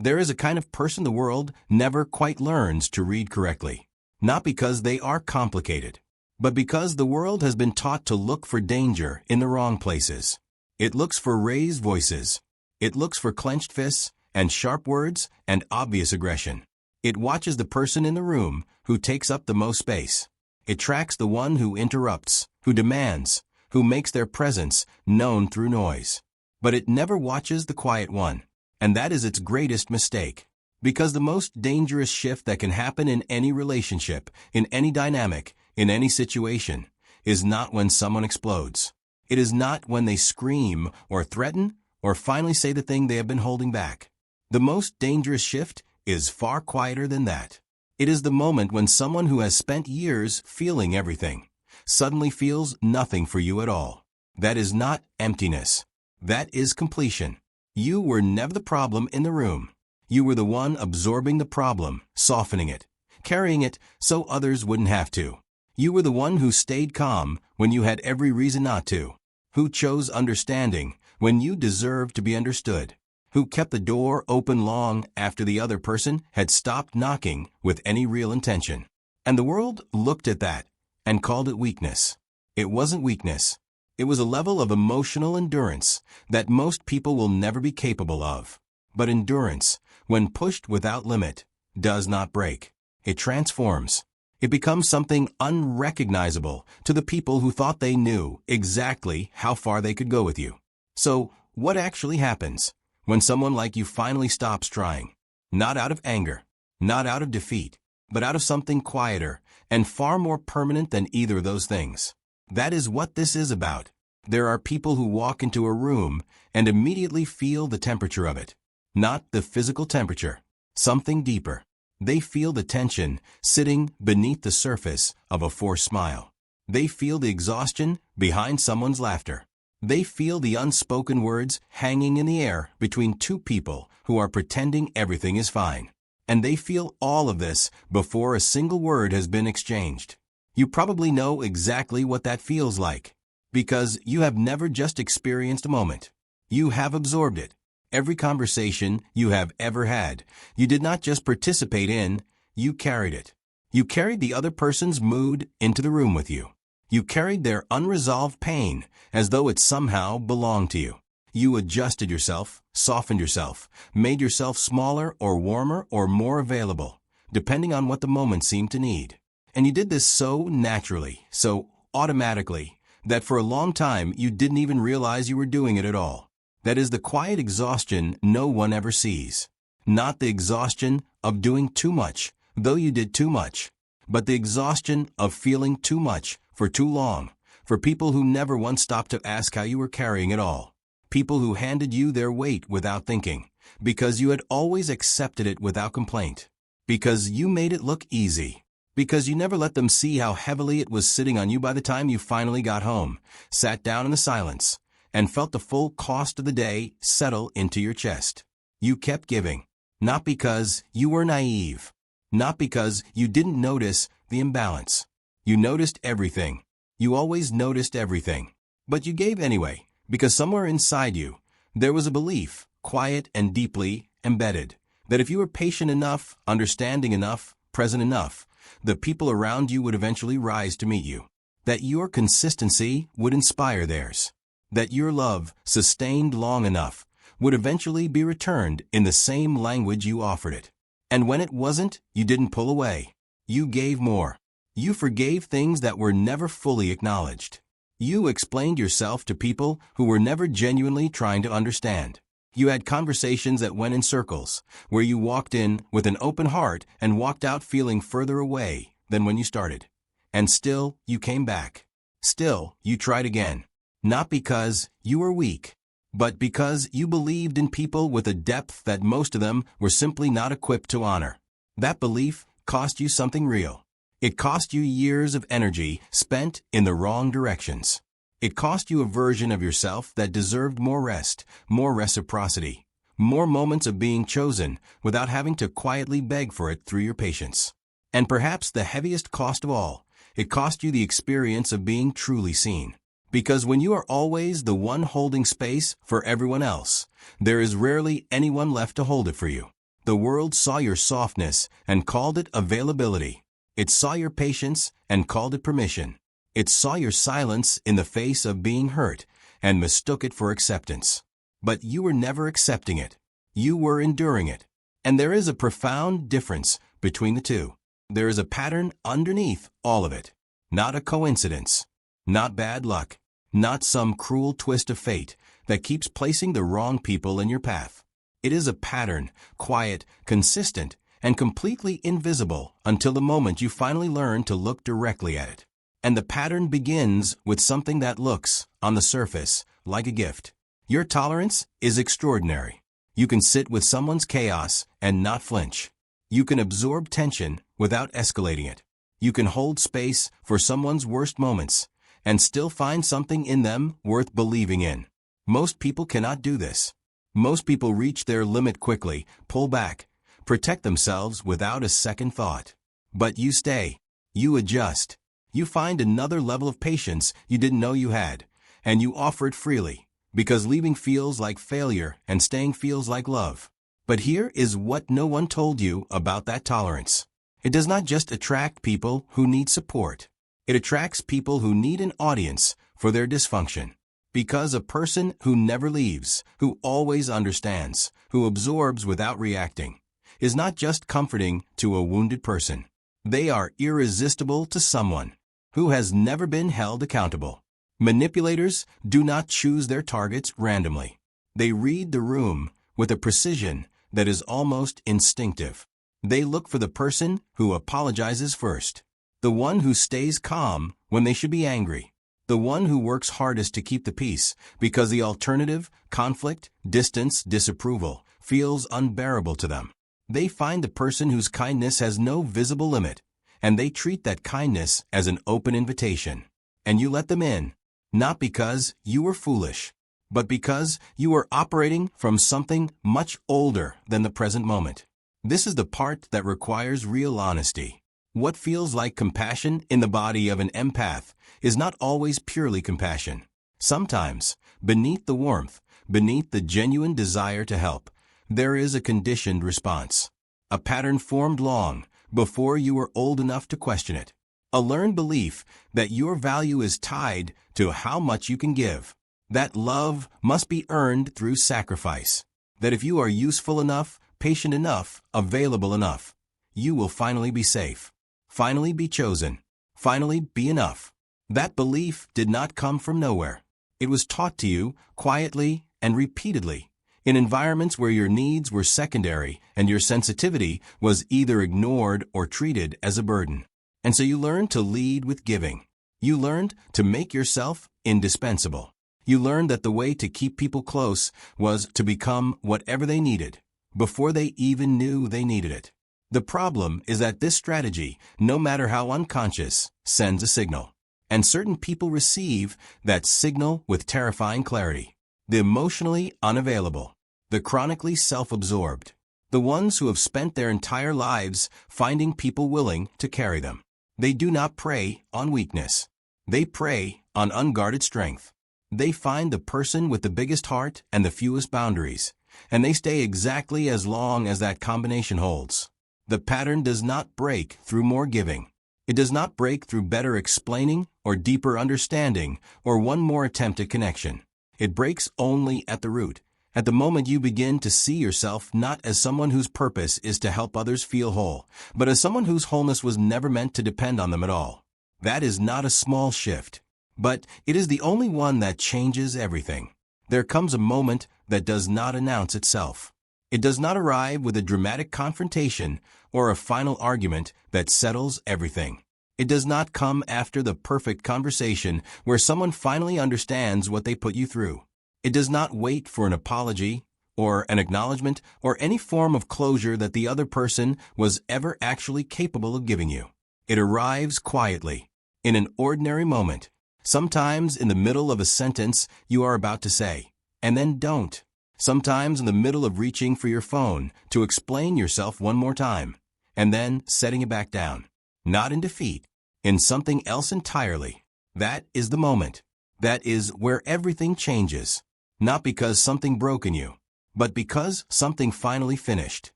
There is a kind of person the world never quite learns to read correctly. Not because they are complicated, but because the world has been taught to look for danger in the wrong places. It looks for raised voices. It looks for clenched fists and sharp words and obvious aggression. It watches the person in the room who takes up the most space. It tracks the one who interrupts, who demands, who makes their presence known through noise. But it never watches the quiet one, and that is its greatest mistake. Because the most dangerous shift that can happen in any relationship, in any dynamic, in any situation, is not when someone explodes. It is not when they scream or threaten or finally say the thing they have been holding back. The most dangerous shift is far quieter than that. It is the moment when someone who has spent years feeling everything suddenly feels nothing for you at all. That is not emptiness. That is completion. You were never the problem in the room. You were the one absorbing the problem, softening it, carrying it so others wouldn't have to. You were the one who stayed calm when you had every reason not to, who chose understanding when you deserved to be understood, who kept the door open long after the other person had stopped knocking with any real intention. And the world looked at that and called it weakness. It wasn't weakness. It was a level of emotional endurance that most people will never be capable of. But endurance, when pushed without limit, does not break. It transforms. It becomes something unrecognizable to the people who thought they knew exactly how far they could go with you. So, what actually happens when someone like you finally stops trying? Not out of anger, not out of defeat, but out of something quieter and far more permanent than either of those things. That is what this is about. There are people who walk into a room and immediately feel the temperature of it. Not the physical temperature, something deeper. They feel the tension sitting beneath the surface of a forced smile. They feel the exhaustion behind someone's laughter. They feel the unspoken words hanging in the air between two people who are pretending everything is fine. And they feel all of this before a single word has been exchanged. You probably know exactly what that feels like, because you have never just experienced a moment. You have absorbed it. Every conversation you have ever had, you did not just participate in, you carried it. You carried the other person's mood into the room with you. You carried their unresolved pain as though it somehow belonged to you. You adjusted yourself, softened yourself, made yourself smaller or warmer or more available, depending on what the moment seemed to need. And you did this so naturally, so automatically, that for a long time you didn't even realize you were doing it at all. That is the quiet exhaustion no one ever sees. Not the exhaustion of doing too much, though you did too much, but the exhaustion of feeling too much for too long, for people who never once stopped to ask how you were carrying it all. People who handed you their weight without thinking, because you had always accepted it without complaint, because you made it look easy, because you never let them see how heavily it was sitting on you by the time you finally got home, sat down in the silence, and felt the full cost of the day settle into your chest. You kept giving, not because you were naive, not because you didn't notice the imbalance. You noticed everything. You always noticed everything. But you gave anyway, because somewhere inside you, there was a belief, quiet and deeply embedded, that if you were patient enough, understanding enough, present enough, the people around you would eventually rise to meet you. That your consistency would inspire theirs. That your love, sustained long enough, would eventually be returned in the same language you offered it. And when it wasn't, you didn't pull away. You gave more. You forgave things that were never fully acknowledged. You explained yourself to people who were never genuinely trying to understand. You had conversations that went in circles, where you walked in with an open heart and walked out feeling further away than when you started. And still, you came back. Still, you tried again. Not because you were weak, but because you believed in people with a depth that most of them were simply not equipped to honor. That belief cost you something real. It cost you years of energy spent in the wrong directions. It cost you a version of yourself that deserved more rest, more reciprocity, more moments of being chosen without having to quietly beg for it through your patience. And perhaps the heaviest cost of all, it cost you the experience of being truly seen. Because when you are always the one holding space for everyone else, there is rarely anyone left to hold it for you. The world saw your softness and called it availability. It saw your patience and called it permission. It saw your silence in the face of being hurt and mistook it for acceptance. But you were never accepting it. You were enduring it. And there is a profound difference between the two. There is a pattern underneath all of it. Not a coincidence. Not bad luck. Not some cruel twist of fate that keeps placing the wrong people in your path. It is a pattern, quiet, consistent, and completely invisible until the moment you finally learn to look directly at it. And the pattern begins with something that looks, on the surface, like a gift. Your tolerance is extraordinary. You can sit with someone's chaos and not flinch. You can absorb tension without escalating it. You can hold space for someone's worst moments and still find something in them worth believing in. Most people cannot do this. Most people reach their limit quickly, pull back, protect themselves without a second thought. But you stay. You adjust. You find another level of patience you didn't know you had, and you offer it freely, because leaving feels like failure and staying feels like love. But here is what no one told you about that tolerance. It does not just attract people who need support. It attracts people who need an audience for their dysfunction. Because a person who never leaves, who always understands, who absorbs without reacting, is not just comforting to a wounded person. They are irresistible to someone who has never been held accountable. Manipulators do not choose their targets randomly. They read the room with a precision that is almost instinctive. They look for the person who apologizes first, the one who stays calm when they should be angry, the one who works hardest to keep the peace because the alternative, conflict, distance, disapproval, feels unbearable to them. They find the person whose kindness has no visible limit, and they treat that kindness as an open invitation. And you let them in, not because you were foolish, but because you are operating from something much older than the present moment. This is the part that requires real honesty. What feels like compassion in the body of an empath is not always purely compassion. Sometimes, beneath the warmth, beneath the genuine desire to help, there is a conditioned response. A pattern formed long before you were old enough to question it. A learned belief that your value is tied to how much you can give. That love must be earned through sacrifice. That if you are useful enough, patient enough, available enough, you will finally be safe. Finally be chosen. Finally be enough. That belief did not come from nowhere. It was taught to you quietly and repeatedly in environments where your needs were secondary and your sensitivity was either ignored or treated as a burden. And so you learned to lead with giving. You learned to make yourself indispensable. You learned that the way to keep people close was to become whatever they needed, before they even knew they needed it. The problem is that this strategy, no matter how unconscious, sends a signal. And certain people receive that signal with terrifying clarity. The emotionally unavailable, the chronically self-absorbed, the ones who have spent their entire lives finding people willing to carry them. They do not prey on weakness. They prey on unguarded strength. They find the person with the biggest heart and the fewest boundaries, and they stay exactly as long as that combination holds. The pattern does not break through more giving. It does not break through better explaining or deeper understanding or one more attempt at connection. It breaks only at the root, at the moment you begin to see yourself not as someone whose purpose is to help others feel whole, but as someone whose wholeness was never meant to depend on them at all. That is not a small shift, but it is the only one that changes everything. There comes a moment that does not announce itself. It does not arrive with a dramatic confrontation or a final argument that settles everything. It does not come after the perfect conversation where someone finally understands what they put you through. It does not wait for an apology or an acknowledgement or any form of closure that the other person was ever actually capable of giving you. It arrives quietly, in an ordinary moment, sometimes in the middle of a sentence you are about to say, and then don't. Sometimes in the middle of reaching for your phone to explain yourself one more time, and then setting it back down. Not in defeat, in something else entirely. That is the moment. That is where everything changes. Not because something broke in you, but because something finally finished.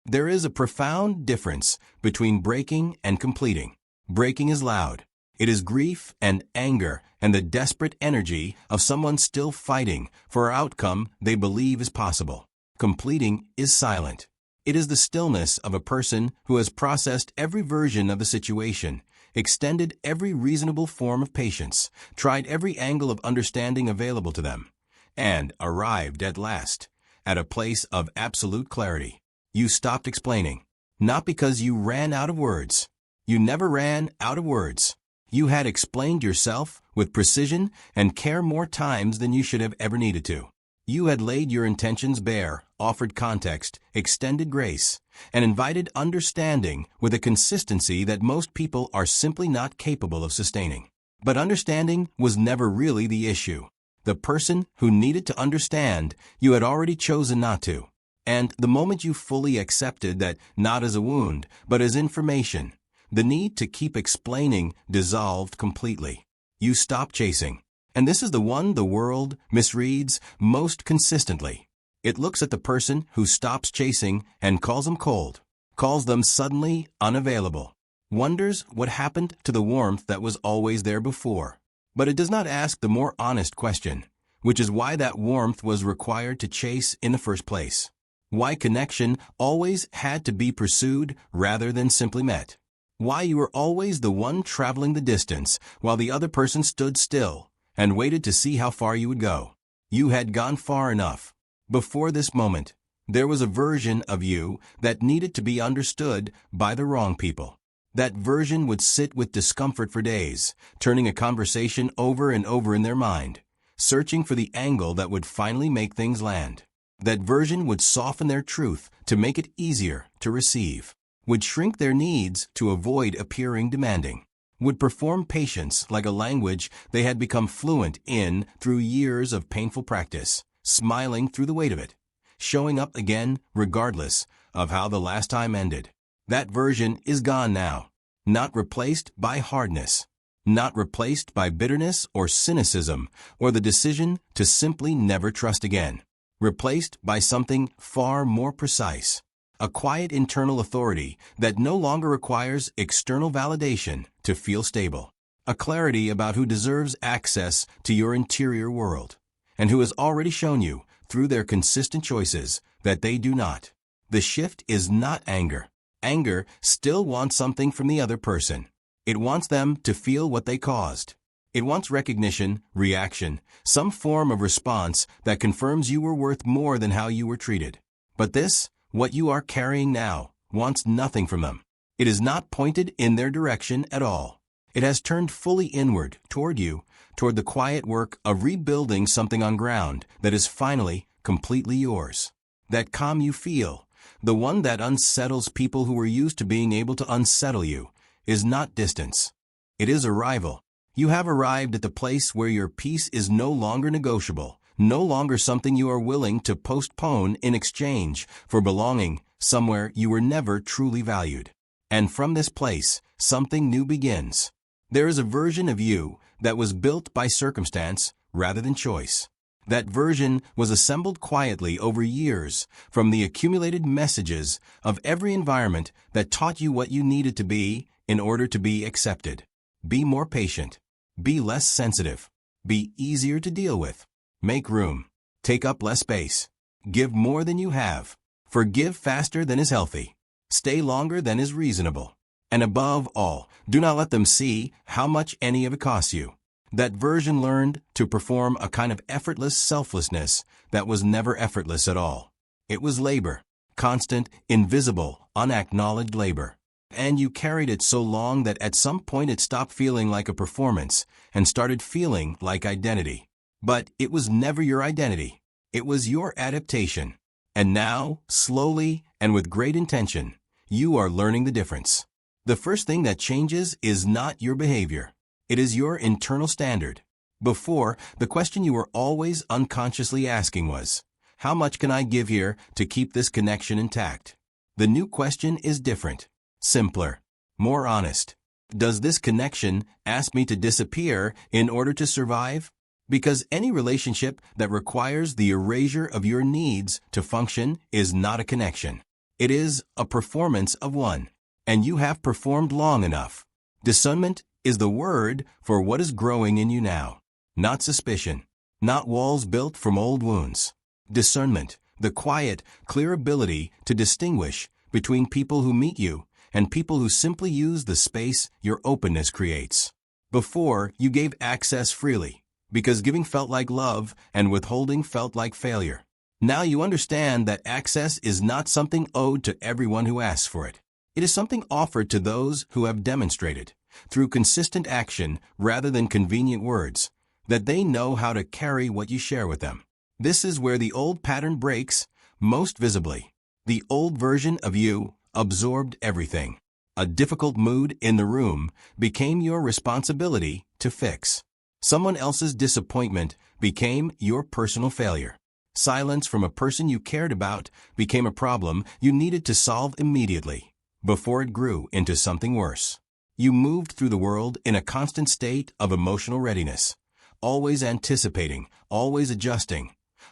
There is a profound difference between breaking and completing. Breaking is loud. It is grief and anger and the desperate energy of someone still fighting for an outcome they believe is possible. Completing is silent. It is the stillness of a person who has processed every version of the situation, extended every reasonable form of patience, tried every angle of understanding available to them, and arrived at last at a place of absolute clarity. You stopped explaining, not because you ran out of words. You never ran out of words. You had explained yourself with precision and care more times than you should have ever needed to. You had laid your intentions bare, offered context, extended grace, and invited understanding with a consistency that most people are simply not capable of sustaining. But understanding was never really the issue. The person who needed to understand, you had already chosen not to. And the moment you fully accepted that not as a wound, but as information, the need to keep explaining dissolved completely. You stopped chasing. And this is the one the world misreads most consistently. It looks at the person who stops chasing and calls them cold, calls them suddenly unavailable, wonders what happened to the warmth that was always there before. But it does not ask the more honest question, which is why that warmth was required to chase in the first place. Why connection always had to be pursued rather than simply met. Why you were always the one traveling the distance while the other person stood still and waited to see how far you would go. You had gone far enough. Before this moment, there was a version of you that needed to be understood by the wrong people. That version would sit with discomfort for days, turning a conversation over and over in their mind, searching for the angle that would finally make things land. That version would soften their truth to make it easier to receive, would shrink their needs to avoid appearing demanding, would perform patience like a language they had become fluent in through years of painful practice, smiling through the weight of it, showing up again regardless of how the last time ended. That version is gone now, not replaced by hardness, not replaced by bitterness or cynicism or the decision to simply never trust again, replaced by something far more precise. A quiet internal authority that no longer requires external validation to feel stable. A clarity about who deserves access to your interior world, and who has already shown you, through their consistent choices, that they do not. The shift is not anger. Anger still wants something from the other person. It wants them to feel what they caused. It wants recognition, reaction, some form of response that confirms you were worth more than how you were treated. But this, what you are carrying now, wants nothing from them. It is not pointed in their direction at all. It has turned fully inward, toward you, toward the quiet work of rebuilding something on ground that is finally completely yours. That calm you feel, the one that unsettles people who are used to being able to unsettle you, is not distance. It is arrival. You have arrived at the place where your peace is no longer negotiable, no longer something you are willing to postpone in exchange for belonging somewhere you were never truly valued. And from this place, something new begins. There is a version of you that was built by circumstance rather than choice. That version was assembled quietly over years from the accumulated messages of every environment that taught you what you needed to be in order to be accepted. Be more patient. Be less sensitive. Be easier to deal with. Make room. Take up less space. Give more than you have. Forgive faster than is healthy. Stay longer than is reasonable. And above all, do not let them see how much any of it costs you. That version learned to perform a kind of effortless selflessness that was never effortless at all. It was labor. Constant, invisible, unacknowledged labor. And you carried it so long that at some point it stopped feeling like a performance and started feeling like identity. But it was never your identity. It was your adaptation. And now, slowly and with great intention, you are learning the difference. The first thing that changes is not your behavior. It is your internal standard. Before, the question you were always unconsciously asking was, how much can I give here to keep this connection intact? The new question is different, simpler, more honest. Does this connection ask me to disappear in order to survive? Because any relationship that requires the erasure of your needs to function is not a connection. It is a performance of one. And you have performed long enough. Discernment is the word for what is growing in you now. Not suspicion. Not walls built from old wounds. Discernment, the quiet, clear ability to distinguish between people who meet you and people who simply use the space your openness creates. Before, you gave access freely, because giving felt like love and withholding felt like failure. Now you understand that access is not something owed to everyone who asks for it. It is something offered to those who have demonstrated, through consistent action rather than convenient words, that they know how to carry what you share with them. This is where the old pattern breaks most visibly. The old version of you absorbed everything. A difficult mood in the room became your responsibility to fix. Someone else's disappointment became your personal failure. Silence from a person you cared about became a problem you needed to solve immediately, before it grew into something worse. You moved through the world in a constant state of emotional readiness, always anticipating, always adjusting,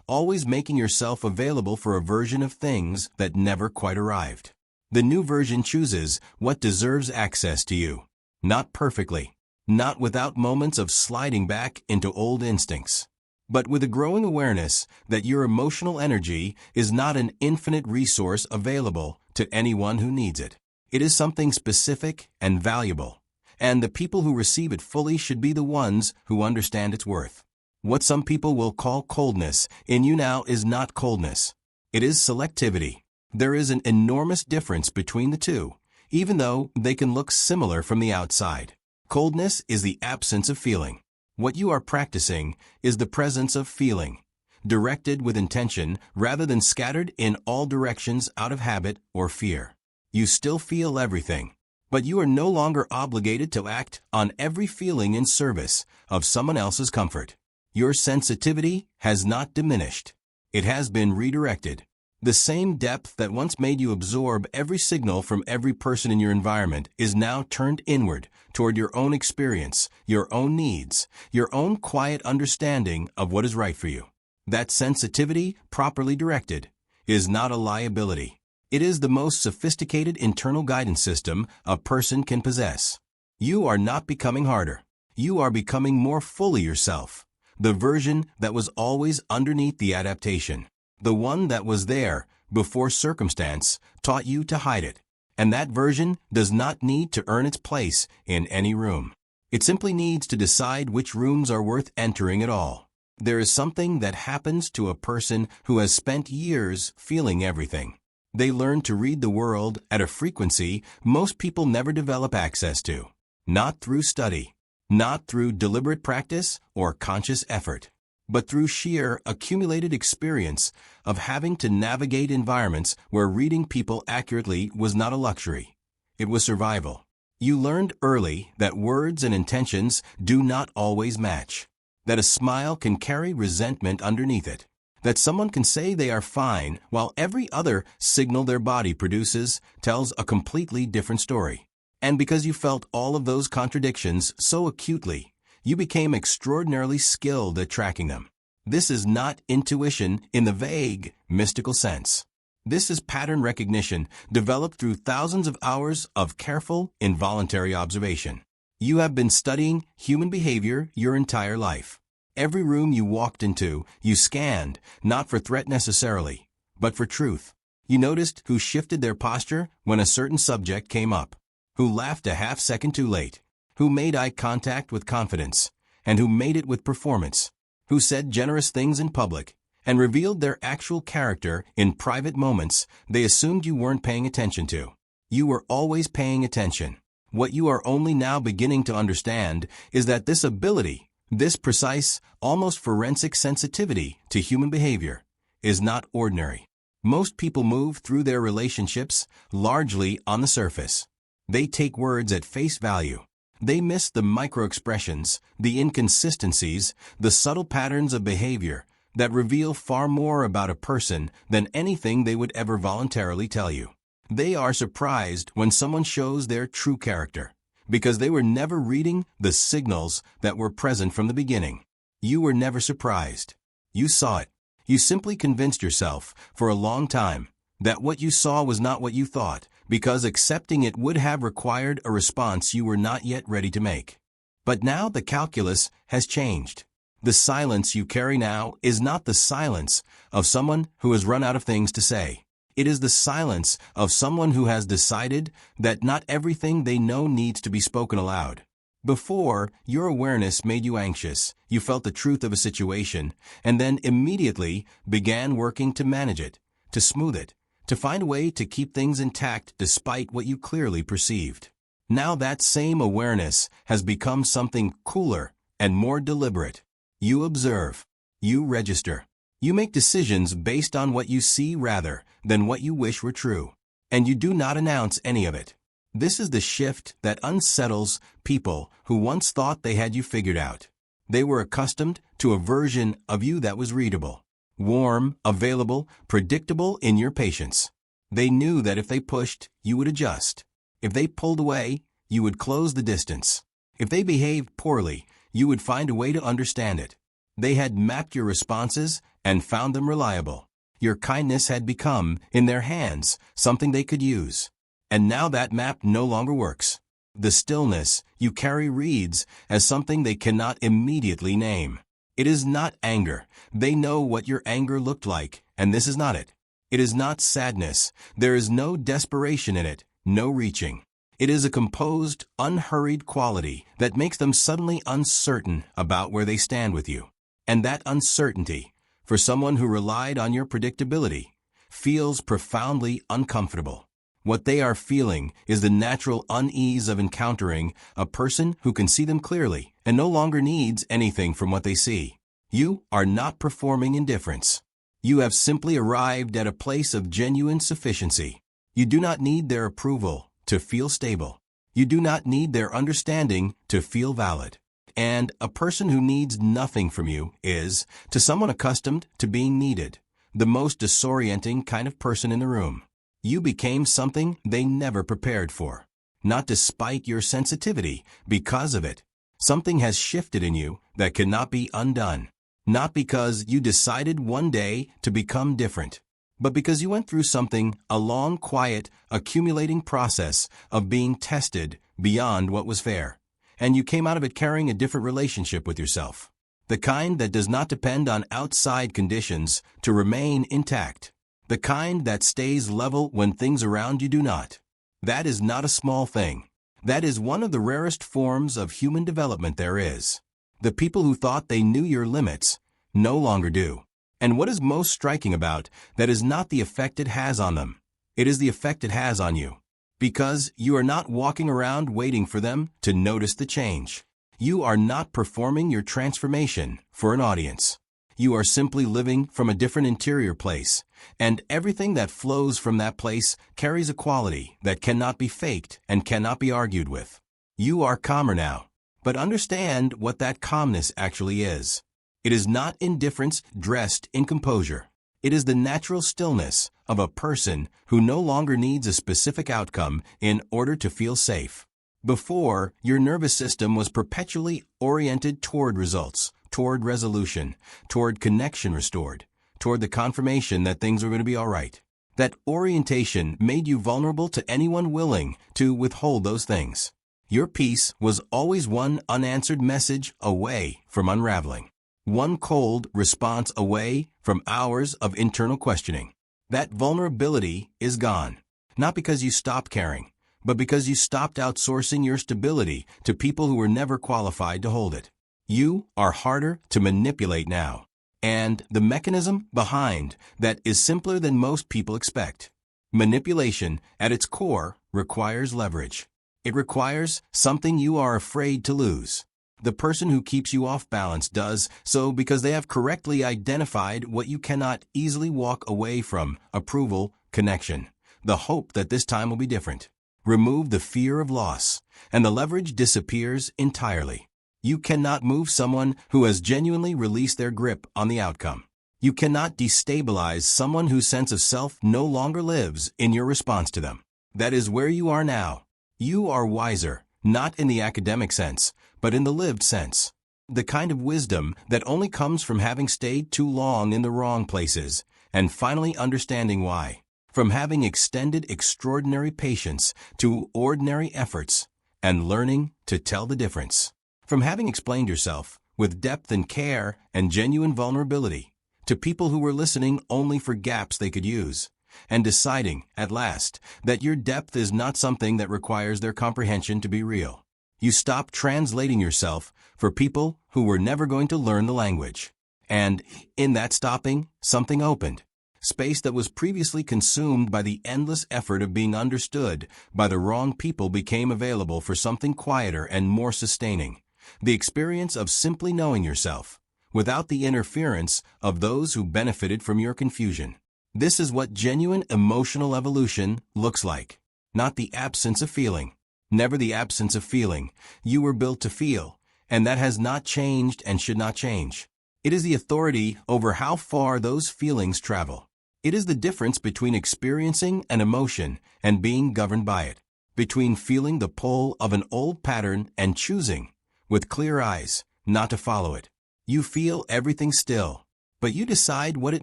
always making yourself available for a version of things that never quite arrived. The new version chooses what deserves access to you. Not perfectly, not without moments of sliding back into old instincts, but with a growing awareness that your emotional energy is not an infinite resource available to anyone who needs it. It is something specific and valuable, and the people who receive it fully should be the ones who understand its worth. What some people will call coldness in you now is not coldness. It is selectivity. There is an enormous difference between the two, even though they can look similar from the outside. Coldness is the absence of feeling. What you are practicing is the presence of feeling, directed with intention rather than scattered in all directions out of habit or fear. You still feel everything, but you are no longer obligated to act on every feeling in service of someone else's comfort. Your sensitivity has not diminished. It has been redirected. The same depth that once made you absorb every signal from every person in your environment is now turned inward toward your own experience, your own needs, your own quiet understanding of what is right for you. That sensitivity, properly directed, is not a liability. It is the most sophisticated internal guidance system a person can possess. You are not becoming harder. You are becoming more fully yourself, the version that was always underneath the adaptation, the one that was there before circumstance taught you to hide it. And that version does not need to earn its place in any room. It simply needs to decide which rooms are worth entering at all. There is something that happens to a person who has spent years feeling everything. They learn to read the world at a frequency most people never develop access to. Not through study, not through deliberate practice or conscious effort, but through sheer accumulated experience of having to navigate environments where reading people accurately was not a luxury. It was survival. You learned early that words and intentions do not always match, that a smile can carry resentment underneath it, that someone can say they are fine while every other signal their body produces tells a completely different story. And because you felt all of those contradictions so acutely, you became extraordinarily skilled at tracking them. This is not intuition in the vague, mystical sense. This is pattern recognition developed through thousands of hours of careful, involuntary observation. You have been studying human behavior your entire life. Every room you walked into, you scanned, not for threat necessarily, but for truth. You noticed who shifted their posture when a certain subject came up, who laughed a half second too late, who made eye contact with confidence, and who made it with performance, who said generous things in public, and revealed their actual character in private moments they assumed you weren't paying attention to. You were always paying attention. What you are only now beginning to understand is that this ability, this precise, almost forensic sensitivity to human behavior, is not ordinary. Most people move through their relationships largely on the surface. They take words at face value. They miss the micro-expressions, the inconsistencies, the subtle patterns of behavior that reveal far more about a person than anything they would ever voluntarily tell you. They are surprised when someone shows their true character, because they were never reading the signals that were present from the beginning. You were never surprised. You saw it. You simply convinced yourself, for a long time, that what you saw was not what you thought, because accepting it would have required a response you were not yet ready to make. But now the calculus has changed. The silence you carry now is not the silence of someone who has run out of things to say. It is the silence of someone who has decided that not everything they know needs to be spoken aloud. Before, your awareness made you anxious. You felt the truth of a situation, and then immediately began working to manage it, to smooth it, to find a way to keep things intact despite what you clearly perceived. Now that same awareness has become something cooler and more deliberate. You observe. You register. You make decisions based on what you see rather than what you wish were true. And you do not announce any of it. This is the shift that unsettles people who once thought they had you figured out. They were accustomed to a version of you that was readable, warm, available, predictable in your patience. They knew that if they pushed, you would adjust. If they pulled away, you would close the distance. If they behaved poorly, you would find a way to understand it. They had mapped your responses and found them reliable. Your kindness had become, in their hands, something they could use. And now that map no longer works. The stillness you carry reads as something they cannot immediately name. It is not anger. They know what your anger looked like, and this is not it. It is not sadness. There is no desperation in it, no reaching. It is a composed, unhurried quality that makes them suddenly uncertain about where they stand with you. And that uncertainty, for someone who relied on your predictability, feels profoundly uncomfortable. What they are feeling is the natural unease of encountering a person who can see them clearly and no longer needs anything from what they see. You are not performing indifference. You have simply arrived at a place of genuine sufficiency. You do not need their approval to feel stable. You do not need their understanding to feel valid. And a person who needs nothing from you is, to someone accustomed to being needed, the most disorienting kind of person in the room. You became something they never prepared for. Not despite your sensitivity, because of it. Something has shifted in you that cannot be undone. Not because you decided one day to become different, but because you went through something, a long, quiet, accumulating process of being tested beyond what was fair. And you came out of it carrying a different relationship with yourself. The kind that does not depend on outside conditions to remain intact. The kind that stays level when things around you do not. That is not a small thing. That is one of the rarest forms of human development there is. The people who thought they knew your limits no longer do. And what is most striking about that is not the effect it has on them. It is the effect it has on you. Because you are not walking around waiting for them to notice the change. You are not performing your transformation for an audience. You are simply living from a different interior place, and everything that flows from that place carries a quality that cannot be faked and cannot be argued with. You are calmer now, but understand what that calmness actually is. It is not indifference dressed in composure. It is the natural stillness of a person who no longer needs a specific outcome in order to feel safe. Before, your nervous system was perpetually oriented toward results, toward resolution, toward connection restored, toward the confirmation that things were going to be all right. That orientation made you vulnerable to anyone willing to withhold those things. Your peace was always one unanswered message away from unraveling. One cold response away from hours of internal questioning. That vulnerability is gone. Not because you stopped caring, but because you stopped outsourcing your stability to people who were never qualified to hold it. You are harder to manipulate now. And the mechanism behind that is simpler than most people expect. Manipulation, at its core, requires leverage. It requires something you are afraid to lose. The person who keeps you off balance does so because they have correctly identified what you cannot easily walk away from: approval, connection, the hope that this time will be different. Remove the fear of loss, and the leverage disappears entirely. You cannot move someone who has genuinely released their grip on the outcome. You cannot destabilize someone whose sense of self no longer lives in your response to them. That is where you are now. You are wiser, not in the academic sense, but in the lived sense. The kind of wisdom that only comes from having stayed too long in the wrong places, and finally understanding why. From having extended extraordinary patience to ordinary efforts, and learning to tell the difference. From having explained yourself with depth and care and genuine vulnerability to people who were listening only for gaps they could use, and deciding, at last, that your depth is not something that requires their comprehension to be real. You stopped translating yourself for people who were never going to learn the language. And, in that stopping, something opened. Space that was previously consumed by the endless effort of being understood by the wrong people became available for something quieter and more sustaining. The experience of simply knowing yourself, without the interference of those who benefited from your confusion. This is what genuine emotional evolution looks like. Not the absence of feeling. Never the absence of feeling. You were built to feel, and that has not changed and should not change. It is the authority over how far those feelings travel. It is the difference between experiencing an emotion and being governed by it, between feeling the pull of an old pattern and choosing, with clear eyes, not to follow it. You feel everything still, but you decide what it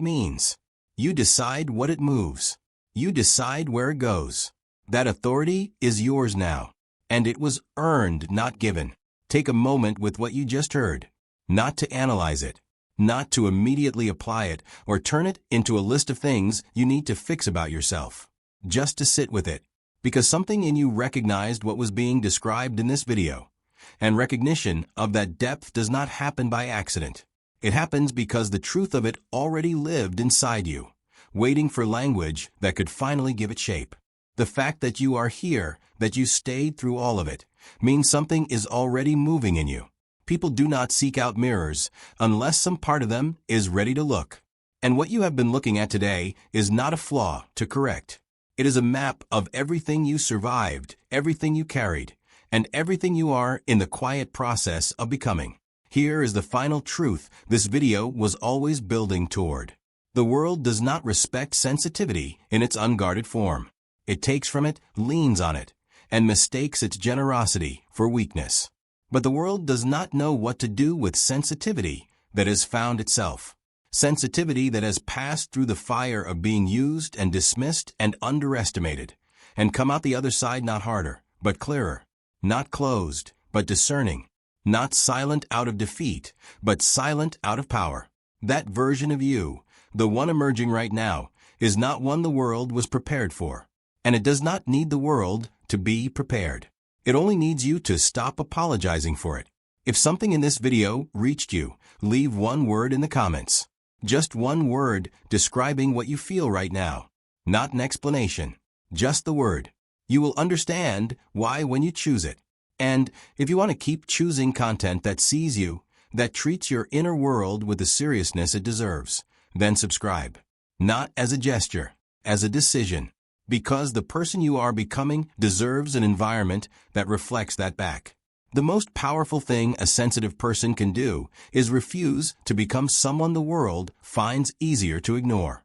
means. You decide what it moves. You decide where it goes. That authority is yours now, and it was earned, not given. Take a moment with what you just heard, not to analyze it, not to immediately apply it or turn it into a list of things you need to fix about yourself. Just to sit with it, because something in you recognized what was being described in this video. And recognition of that depth does not happen by accident. It happens because the truth of it already lived inside you, waiting for language that could finally give it shape. The fact that you are here, that you stayed through all of it, means something is already moving in you. People do not seek out mirrors unless some part of them is ready to look. And what you have been looking at today is not a flaw to correct. It is a map of everything you survived, everything you carried, and everything you are in the quiet process of becoming. Here is the final truth this video was always building toward. The world does not respect sensitivity in its unguarded form. It takes from it, leans on it, and mistakes its generosity for weakness. But the world does not know what to do with sensitivity that has found itself. Sensitivity that has passed through the fire of being used and dismissed and underestimated, and come out the other side not harder, but clearer. Not closed, but discerning. Not silent out of defeat, but silent out of power. That version of you, the one emerging right now, is not one the world was prepared for. And it does not need the world to be prepared. It only needs you to stop apologizing for it. If something in this video reached you, leave one word in the comments. Just one word describing what you feel right now. Not an explanation. Just the word. You will understand why when you choose it. And if you want to keep choosing content that sees you, that treats your inner world with the seriousness it deserves, then subscribe. Not as a gesture, as a decision. Because the person you are becoming deserves an environment that reflects that back. The most powerful thing a sensitive person can do is refuse to become someone the world finds easier to ignore.